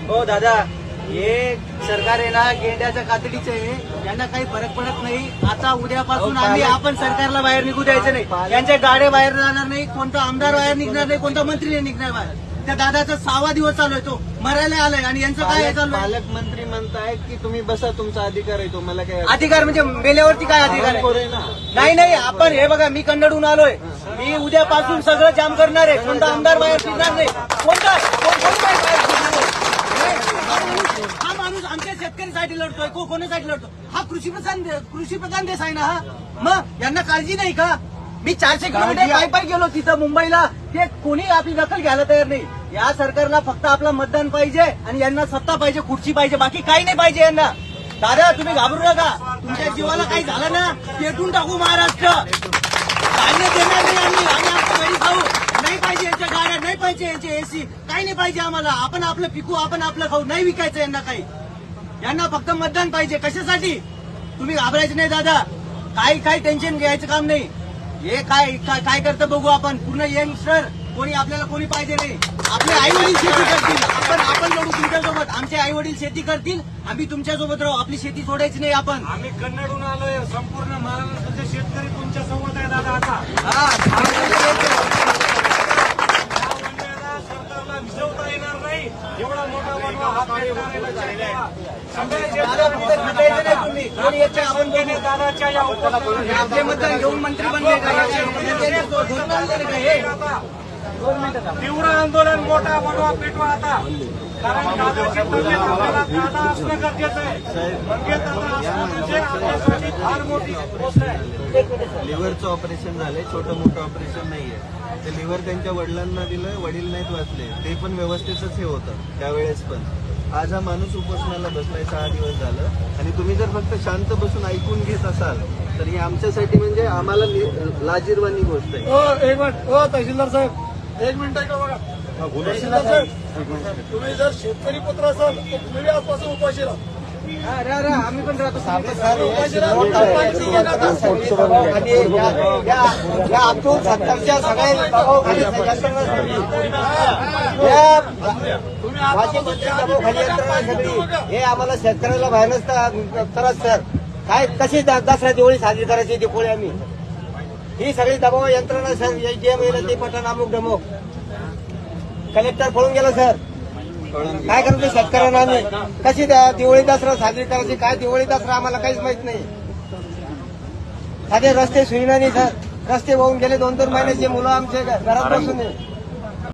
हो दादा, हे सरकार आहे ना गेंड्याच्या कातडीचं आहे, यांना काही फरक पडत नाही. आता उद्यापासून आपण सरकारला बाहेर निघू द्यायचं नाही. यांच्या गाड्या बाहेर जाणार नाही, कोणता आमदार बाहेर निघणार नाही, कोणता मंत्री नाही निघणार बाहेर. त्या दादाचा 6वा दिवस चालू आहे, तो मरायला आलाय आणि यांचं काय चालू आहे? पालकमंत्री म्हणतायत की तुम्ही बसा, तुमचा अधिकार आहे तो. मला काय अधिकार म्हणजे मेल्यावरती काय अधिकार आहे? नाही, आपण हे बघा, मी कन्नडहून आलोय, मी उद्यापासून सगळं जाम करणार आहे. कोणता आमदार बाहेर फिरणार नाही, कोणता हा माणूस आमच्या शेतकऱ्यांसाठी लढतोय, कोणासाठी लढतो? हा कृषीप्रधान देश आहे ना हा. मग यांना काळजी नाही का? मी 400 किलोमीटर पायी गेलो तिथं मुंबईला, ते कोणी आपली दखल घ्यायला तयार नाही. या सरकारला फक्त आपलं मतदान पाहिजे आणि यांना सत्ता पाहिजे, खुर्ची पाहिजे, बाकी काही नाही पाहिजे यांना. दादा तुम्ही घाबरू नका, तुमच्या जीवाला काही झालं ना पेटून टाकू महाराष्ट्र. काही देणार नाही आम्ही आपलं घरी खाऊ. नाही पाहिजे यांच्या गाड्या, नाही पाहिजे यांचे एसी, काही नाही पाहिजे आम्हाला. आपण आपलं पिकू, आपण आपलं खाऊ, नाही विकायचं यांना काही. यांना फक्त मतदान पाहिजे. कशासाठी? तुम्ही घाबरायचं नाही दादा, काही टेन्शन घ्यायचं काम नाही. हे काय करतं बघू आपण. पूर्ण यंगस्टर कोणी आपल्याला कोणी पाहिजे नाही. आपले आई वडील शेती करतील, आपण लढू तुमच्यासोबत. आमचे आई वडील शेती करतील, आम्ही तुमच्यासोबत राहू. आपली शेती सोडायची नाही आपण. आम्ही कन्नडून आलोय, संपूर्ण महाराष्ट्राचे शेतकरी तुमच्या सोबत आहे दादा. आता सरकारला भिजवता येणार नाही. एवढा मोठा बनवा हा दादाच्या या आपले मतदान घेऊन मंत्री बनले तीव्र आंदोलन, मोठा बनवा, पेटवा आता. कारण दादाची तब्येत आपल्याला दादा असणं गरजेचं आहे. म्हणजे दादा असणं म्हणजे आपल्यासाठी फार मोठी गोष्ट आहे. लिव्हरचं ऑपरेशन झालंय, छोटं मोठं ऑपरेशन नाहीये. ते लिव्हर त्यांच्या वडिलांना दिलं, वडील नाहीत वाचले. ते पण व्यवस्थितच हे होतं त्यावेळेस पण. आज हा माणूस उपोषणाला बसलाय 6 दिवस झालं. आणि तुम्ही जर फक्त शांत बसून ऐकून घेत असाल तर ही आमच्यासाठी म्हणजे आम्हाला लाजिरवाणी गोष्ट आहे. एक मिनिट, तहसीलदार साहेब, एक मिनिट ऐका बघा. तहसीलदार साहेब, तुम्ही जर शेतकरी पुत्र असाल तर तुम्ही आजपासून उपाशी राहा. आम्ही पण राहतो. अब्दुल सत्तारच्या सगळ्या हे आम्हाला शेतकऱ्याला भयानक त्रास सर. काय कशी दसरा दिवाळी साजरी करायची दिपोळी आम्ही. ही सगळी दबाव यंत्रणा सर, जे मिळेल ते पटन अमुक डमुक. कलेक्टर पळून गेला सर. काय करतो शेतकऱ्यांना आम्ही? कशी दिवाळी दसरा साजरी करायची? काय दिवाळी दसरा आम्हाला काहीच माहित नाही. साधे रस्ते सुविधा नाही सर. रस्ते वाहून गेले 2-2 महिन्याचे मुलं आमचे घरात बसून.